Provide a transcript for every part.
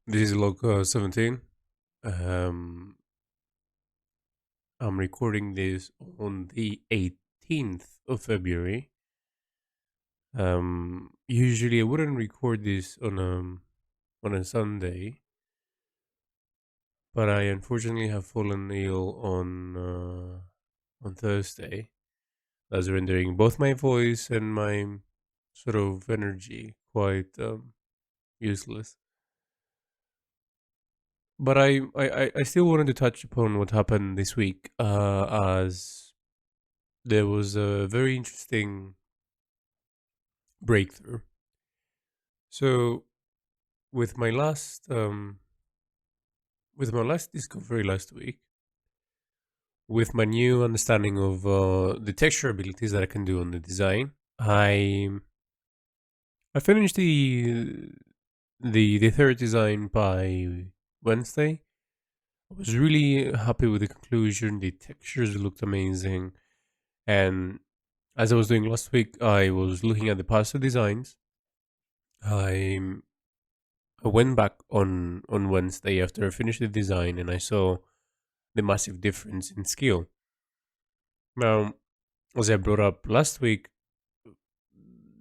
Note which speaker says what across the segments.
Speaker 1: This is log 17. Um, I'm recording this on the 18th of February. Usually I wouldn't record this on a Sunday, but I unfortunately have fallen ill on Thursday. That's rendering both my voice and my sort of energy quite useless. But I still wanted to touch upon what happened this week, as there was a very interesting breakthrough. So with my last discovery last week, with my new understanding of the texture abilities that I can do on the design, I finished the third design by Wednesday. I was really happy with the conclusion. The textures looked amazing, and as I was doing last week, I was looking at the past two designs. I I went back on Wednesday after I finished the design, and I saw the massive difference in skill. Now, as I brought up last week,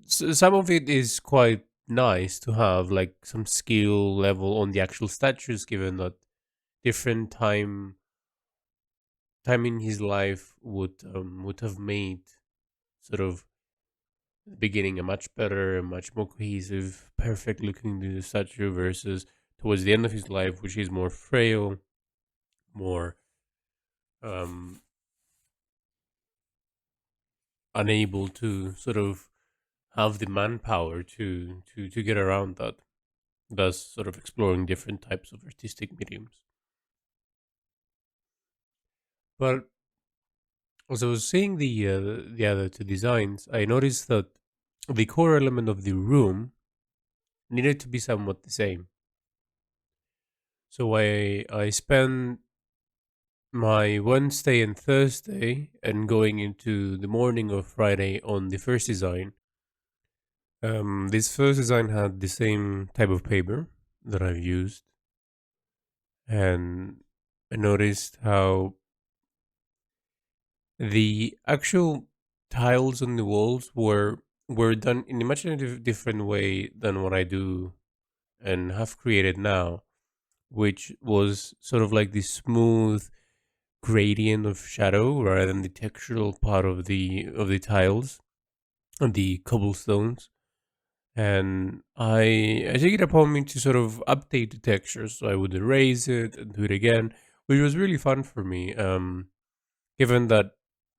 Speaker 1: some of it is quite nice to have, like some skill level on the actual statues, given that different time in his life would have made sort of the beginning a much better, a much more cohesive, perfect looking statue versus towards the end of his life, which is more frail, more um, unable to sort of have the manpower to get around that. Thus, sort of exploring different types of artistic mediums. But as I was seeing the other two designs, I noticed that the core element of the room needed to be somewhat the same. So I spent my Wednesday and Thursday and going into the morning of Friday on the first design. This first design had the same type of paper that I've used, and I noticed how the actual tiles on the walls were done in a much different way than what I do and have created now, which was sort of like this smooth gradient of shadow rather than the textural part of the tiles and the cobblestones. And I take it upon me to sort of update the texture, so I would erase it and do it again, which was really fun for me. Given that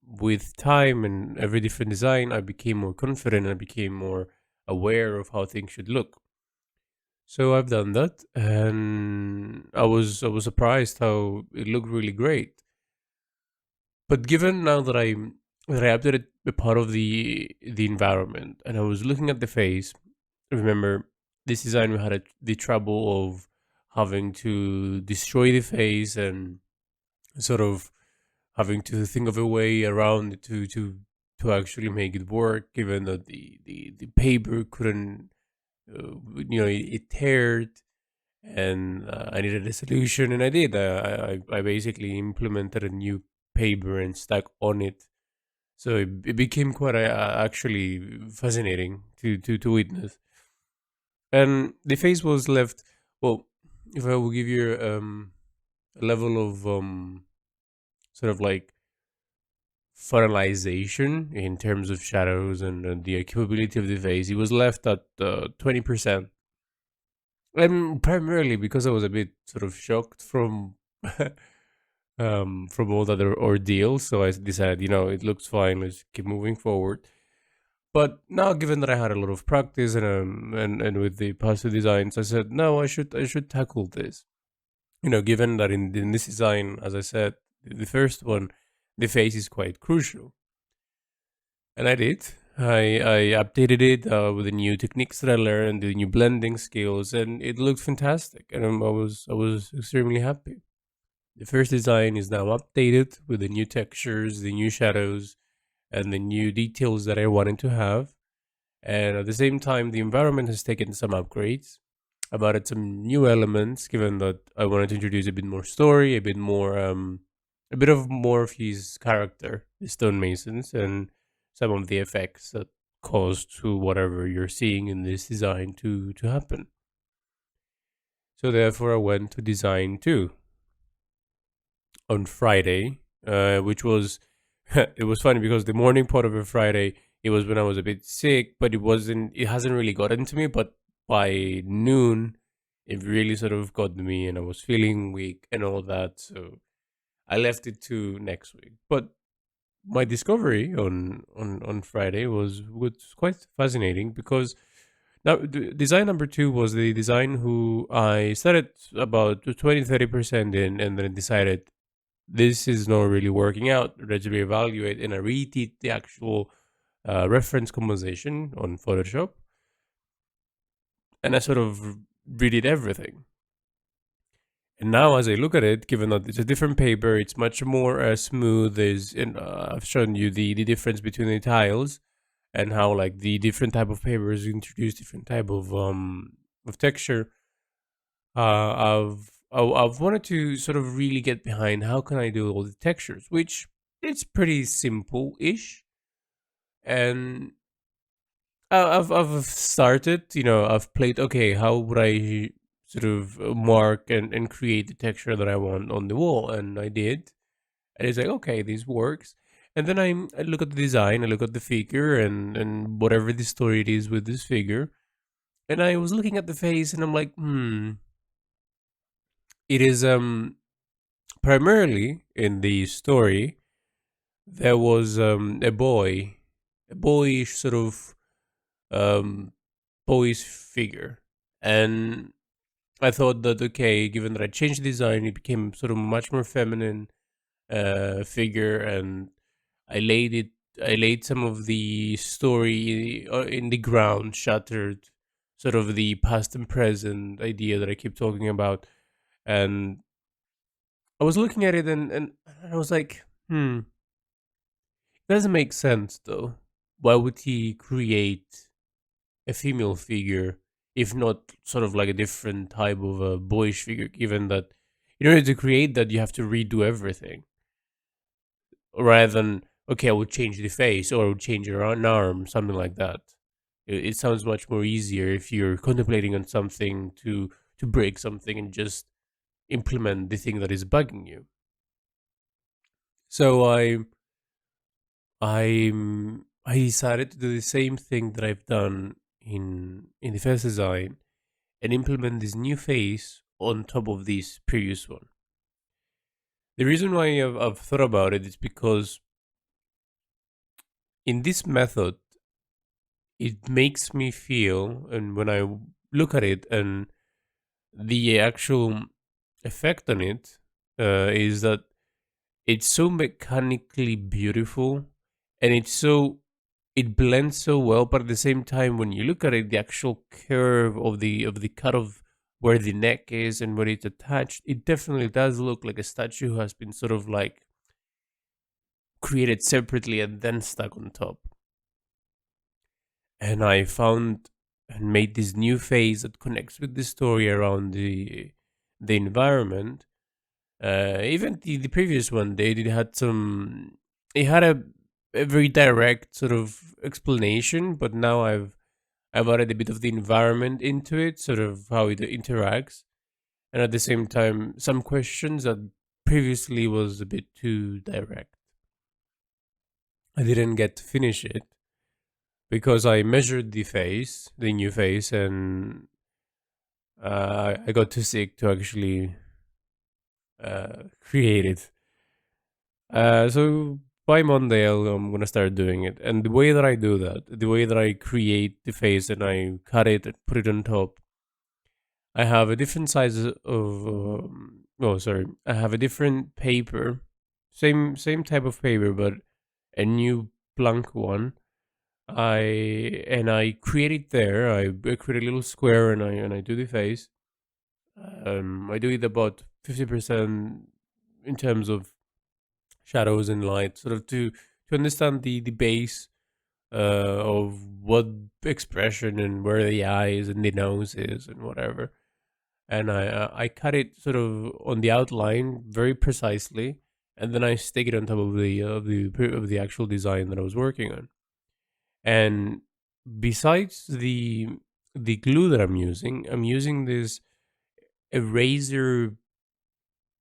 Speaker 1: with time and every different design, I became more confident. I became more aware of how things should look. So I've done that, and I was surprised how it looked really great. But given now that I updated a part of the environment, and I was looking at the face, remember this design we had the trouble of having to destroy the face and sort of having to think of a way around it to actually make it work, given that the paper couldn't, it teared, and I needed a solution, and I did. I basically implemented a new paper and stuck on it, so it became quite actually fascinating to witness. And the face was left. Well, if I will give you a level of sort of like finalization in terms of shadows and the capability of the face, it was left at 20%. And primarily because I was a bit sort of shocked from all the other ordeals, so I decided, it looks fine. Let's keep moving forward. But now, given that I had a lot of practice and with the past two designs, I said no, I should tackle this. Given that in this design, as I said, the first one, the face is quite crucial, and I did. I updated it with the new techniques that I learned, the new blending skills, and it looked fantastic. And I was extremely happy. The first design is now updated with the new textures, the new shadows, and the new details that I wanted to have. And at the same time, the environment has taken some upgrades. I've added some new elements, given that I wanted to introduce a bit more story, a bit of more of his character, the stonemasons, and some of the effects that cause to whatever you're seeing in this design to happen. So therefore, I went to design two on Friday, which was it was funny because the morning part of a Friday, it was when I was a bit sick, but it hasn't really gotten to me. But by noon, it really sort of got to me, and I was feeling weak and all that. So I left it to next week. But my discovery on Friday was quite fascinating because now design number two was the design who I started about 20-30% in, and then decided this is not really working out. Let's reevaluate. And I redid the actual reference composition on Photoshop, and I sort of redid everything. And now, as I look at it, given that it's a different paper, it's much more smooth. And I've shown you the difference between the tiles and how like the different type of papers introduce different type of texture. I've wanted to sort of really get behind how can I do all the textures, which it's pretty simple-ish. And I've started, I've played. Okay, how would I sort of mark and create the texture that I want on the wall? And I did, and it's like, okay, this works. And then I look at the design, I look at the figure, and whatever the story it is with this figure. And I was looking at the face, and I'm like, it is primarily in the story there was a boyish sort of um boyish figure, and I thought that okay, given that I changed the design, it became sort of much more feminine figure, and I laid it. I laid some of the story in the ground, shattered sort of the past and present idea that I keep talking about, and I was looking at it, and I was like, it doesn't make sense though. Why would he create a female figure if not sort of like a different type of a boyish figure? Given that in order to create that, you have to redo everything, rather than okay, I would change the face or I would change an arm, something like that. It sounds much more easier if you're contemplating on something to break something and just implement the thing that is bugging you. So I decided to do the same thing that I've done in the first design and implement this new phase on top of this previous one. The reason why I've thought about it is because in this method, it makes me feel, and when I look at it and the actual effect on it, is that it's so mechanically beautiful, and it blends so well, but at the same time when you look at it, the actual curve of the cut of where the neck is and where it's attached, it definitely does look like a statue has been sort of like created separately and then stuck on top. And I found and made this new phase that connects with the story around the environment. Even the previous one, they did had some. It had a very direct sort of explanation, but now I've added a bit of the environment into it, sort of how it interacts, and at the same time, some questions that previously was a bit too direct. I didn't get to finish it because I measured the new face, and I got too sick to actually create it. So by Monday, I'm gonna start doing it. And the way that I do that, the way that I create the face and I cut it and put it on top, I have a different size of. Oh, sorry. I have a different paper, same type of paper, but a new blank one. I create it there. I create a little square and I do the face. I do it about 50% in terms of shadows and light, sort of to understand the base of what expression and where the eye is and the nose is and whatever. and I cut it sort of on the outline very precisely, and then I stick it on top of the actual design that I was working on. And besides the glue that I'm using this eraser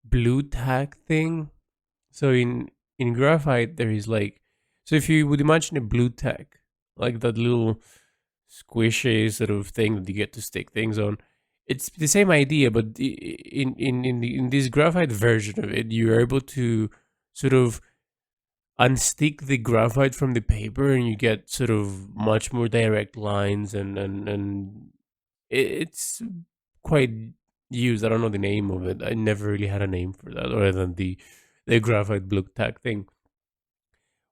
Speaker 1: blue tack thing. So in graphite there is like, so if you would imagine a blue tack, like that little squishy sort of thing that you get to stick things on. It's the same idea, but in this graphite version of it, you're able to sort of unstick the graphite from the paper, and you get sort of much more direct lines, and it's quite used. I don't know the name of it. I never really had a name for that, other than the graphite blue tack thing.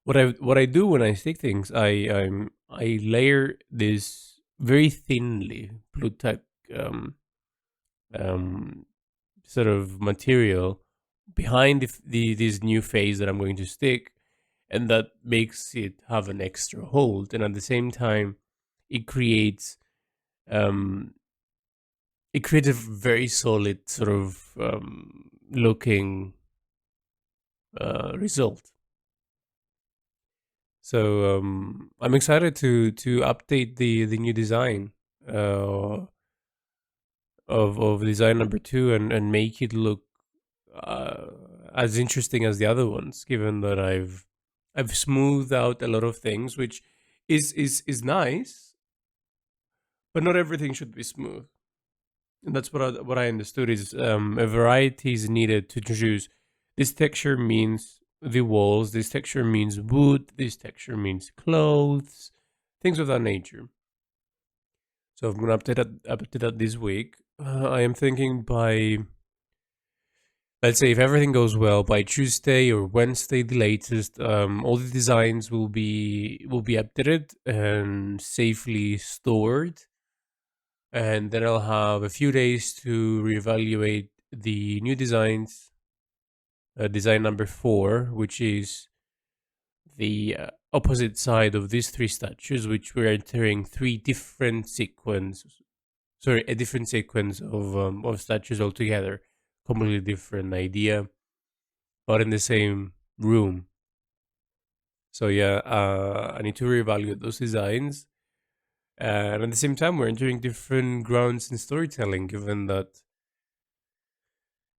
Speaker 1: What I do when I stick things, I layer this very thinly blue tack um, um, sort of material behind this new phase that I'm going to stick, and that makes it have an extra hold, and at the same time, it creates um, it creates a very solid sort of looking result. So I'm excited to update the new design uh, of design number two, and make it look uh, as interesting as the other ones. Given that I've smoothed out a lot of things, which is nice, but not everything should be smooth. And that's what I understood is a variety is needed to introduce. This texture means the walls. This texture means wood. This texture means clothes, things of that nature. So I'm gonna update that this week. I am thinking by, let's say, if everything goes well, by Tuesday or Wednesday, the latest, all the designs will be updated and safely stored, and then I'll have a few days to reevaluate the new designs. Design number four, which is the opposite side of these three statues, which we're entering three different sequences. Sorry, a different sequence of statues altogether. Completely different idea, but in the same room. So yeah, I need to reevaluate those designs, and at the same time, we're entering different grounds in storytelling, given that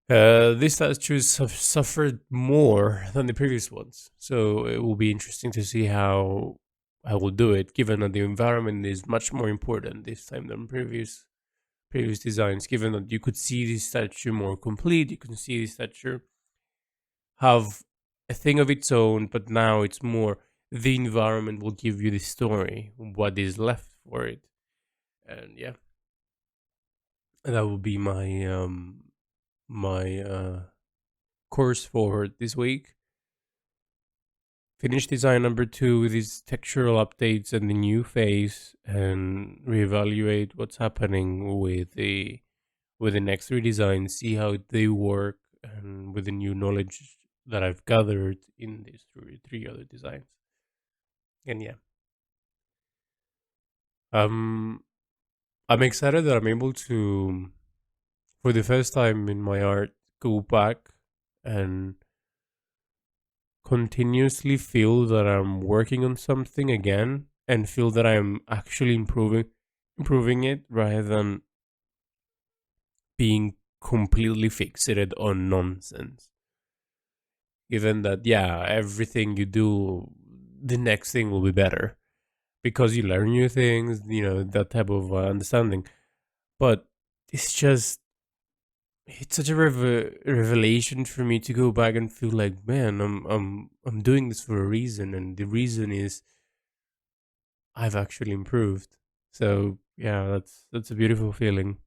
Speaker 1: these statues have suffered more than the previous ones. So it will be interesting to see how I will do it, given that the environment is much more important this time than previous designs. Given that you could see the statue more complete, you can see the statue have a thing of its own, but now it's more the environment will give you the story, what is left for it, and yeah, that will be my course forward this week. Finish design number two with these textural updates and the new phase, and reevaluate what's happening with the next three designs, see how they work, and with the new knowledge that I've gathered in these three other designs. And yeah, um, I'm excited that I'm able to, for the first time in my art, go back and continuously feel that I'm working on something again, and feel that I'm actually improving it, rather than being completely fixated on nonsense. Given that, yeah, everything you do, the next thing will be better because you learn new things, that type of understanding. But it's just, it's such a revelation for me to go back and feel like, man, I'm doing this for a reason, and the reason is I've actually improved. So yeah, that's a beautiful feeling.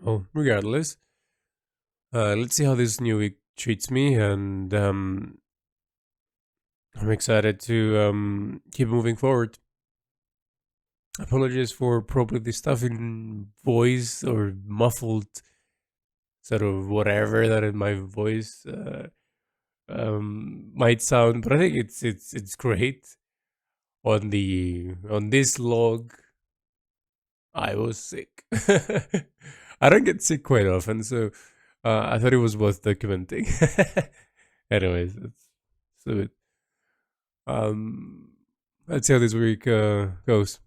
Speaker 1: Oh, regardless, let's see how this new week treats me, and I'm excited to keep moving forward. Apologies for probably the stuff in voice or muffled sort of whatever that in my voice might sound, but I think it's great on this log. I was sick. I don't get sick quite often, so I thought it was worth documenting. Anyways, so um, let's see how this week goes.